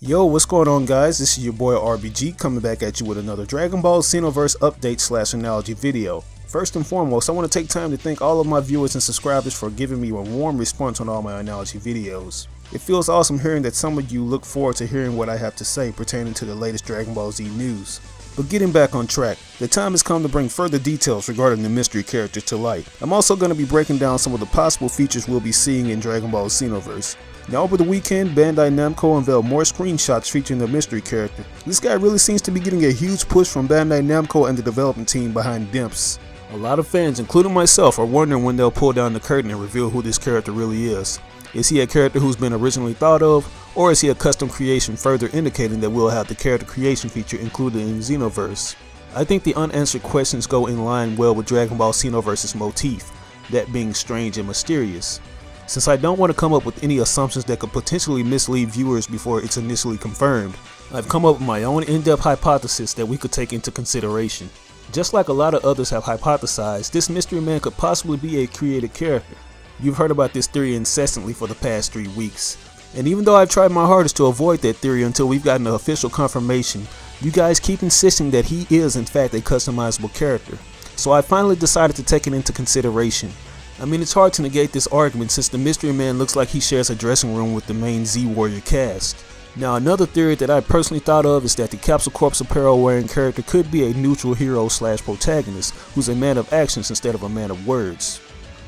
Yo, what's going on guys? This is your boy RBG coming back at you with another Dragon Ball Xenoverse update / analogy video. First and foremost, I want to take time to thank all of my viewers and subscribers for giving me a warm response on all my analogy videos. It feels awesome hearing that some of you look forward to hearing what I have to say pertaining to the latest Dragon Ball Z news. But getting back on track, the time has come to bring further details regarding the mystery character to light. I'm also going to be breaking down some of the possible features we'll be seeing in Dragon Ball Xenoverse. Now over the weekend, BandaiNamco unveiled more screenshots featuring the mystery character. This guy really seems to be getting a huge push from BandaiNamco and the development team behind Dimps. A lot of fans, including myself, are wondering when they'll pull down the curtain and reveal who this character really is. Is he a character who's been originally thought of, or is he a custom creation, further indicating that we'll have the character creation feature included in Xenoverse? I think the unanswered questions go in line well with Dragon Ball Xenoverse's motif, that being strange and mysterious. Since I don't want to come up with any assumptions that could potentially mislead viewers before it's initially confirmed, I've come up with my own in-depth hypothesis that we could take into consideration. Just like a lot of others have hypothesized, this mystery man could possibly be a created character. You've heard about this theory incessantly for the past 3 weeks. And even though I've tried my hardest to avoid that theory until we've gotten an official confirmation, you guys keep insisting that he is in fact a customizable character. So I finally decided to take it into consideration. I mean, it's hard to negate this argument since the mystery man looks like he shares a dressing room with the main Z Warrior cast. Now another theory that I personally thought of is that the Capsule Corp apparel wearing character could be a neutral hero / protagonist who's a man of actions instead of a man of words.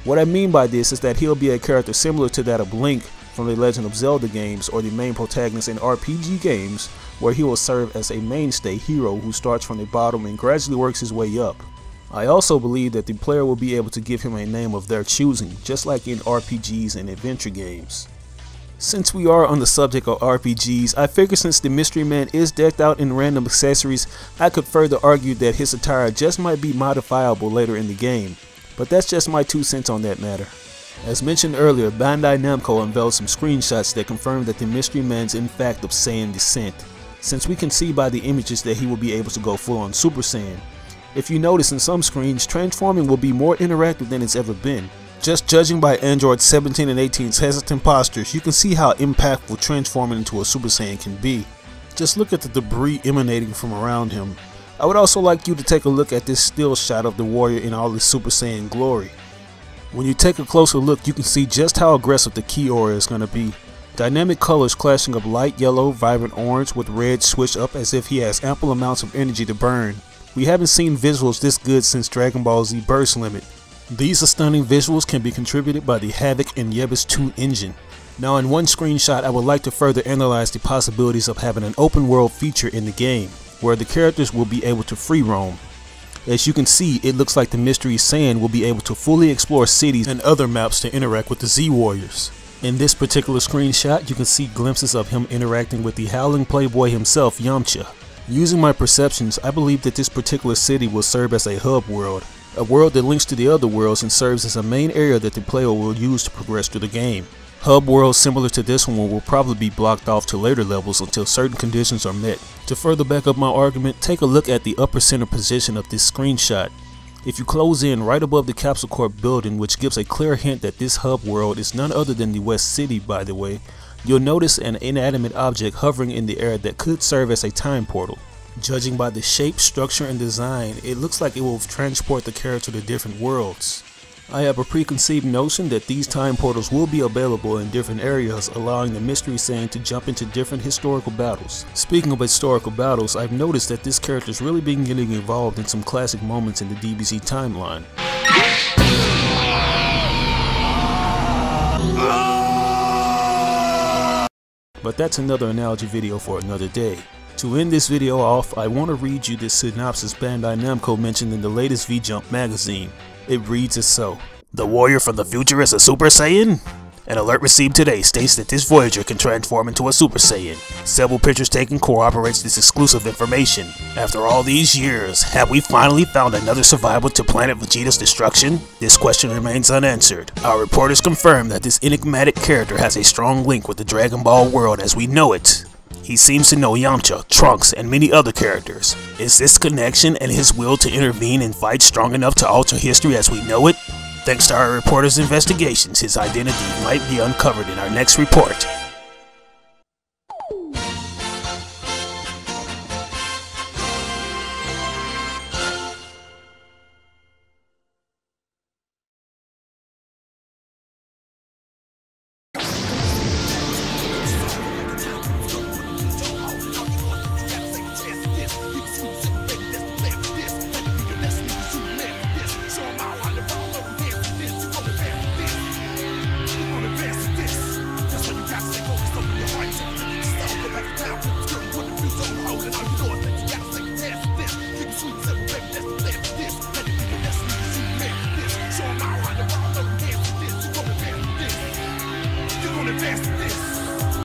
What I mean by this is that he'll be a character similar to that of Link from the Legend of Zelda games or the main protagonist in RPG games, where he will serve as a mainstay hero who starts from the bottom and gradually works his way up. I also believe that the player will be able to give him a name of their choosing, just like in RPGs and adventure games. Since we are on the subject of RPGs, I figure since the mystery man is decked out in random accessories, I could further argue that his attire just might be modifiable later in the game. But that's just my 2 cents on that matter. As mentioned earlier, BandaiNamco unveiled some screenshots that confirm that the mystery man's in fact of Saiyan descent, since we can see by the images that he will be able to go full on Super Saiyan. If you notice in some screens, transforming will be more interactive than it's ever been. Just judging by Android 17 and 18's hesitant postures, you can see how impactful transforming into a Super Saiyan can be. Just look at the debris emanating from around him. I would also like you to take a look at this still shot of the warrior in all his Super Saiyan glory. When you take a closer look, you can see just how aggressive the key aura is going to be. Dynamic colors clashing of light yellow, vibrant orange with red switched up as if he has ample amounts of energy to burn. We haven't seen visuals this good since Dragon Ball Z Burst Limit. These stunning visuals can be contributed by the Havoc and Yebus 2 engine. Now in one screenshot, I would like to further analyze the possibilities of having an open world feature in the game, where the characters will be able to free roam. As you can see, it looks like the Mystery Saiyan will be able to fully explore cities and other maps to interact with the Z Warriors. In this particular screenshot, you can see glimpses of him interacting with the howling playboy himself, Yamcha. Using my perceptions, I believe that this particular city will serve as a hub world, a world that links to the other worlds and serves as a main area that the player will use to progress through the game. Hub worlds similar to this one will probably be blocked off to later levels until certain conditions are met. To further back up my argument, take a look at the upper center position of this screenshot. If you close in right above the Capsule Corp building, which gives a clear hint that this hub world is none other than the West City by the way, you'll notice an inanimate object hovering in the air that could serve as a time portal. Judging by the shape, structure, and design, it looks like it will transport the character to different worlds. I have a preconceived notion that these time portals will be available in different areas, allowing the Mystery Saiyan to jump into different historical battles. Speaking of historical battles, I've noticed that this character is really been getting involved in some classic moments in the DBZ timeline. But that's another analogy video for another day. To end this video off, I want to read you this synopsis BandaiNamco mentioned in the latest V-Jump magazine. It reads as so. The warrior from the future is a Super Saiyan? An alert received today states that this Voyager can transform into a Super Saiyan. Several pictures taken corroborates this exclusive information. After all these years, have we finally found another survivor to planet Vegeta's destruction? This question remains unanswered. Our reporters confirm that this enigmatic character has a strong link with the Dragon Ball world as we know it. He seems to know Yamcha, Trunks, and many other characters. Is this connection and his will to intervene and fight strong enough to alter history as we know it? Thanks to our reporter's investigations, his identity might be uncovered in our next report.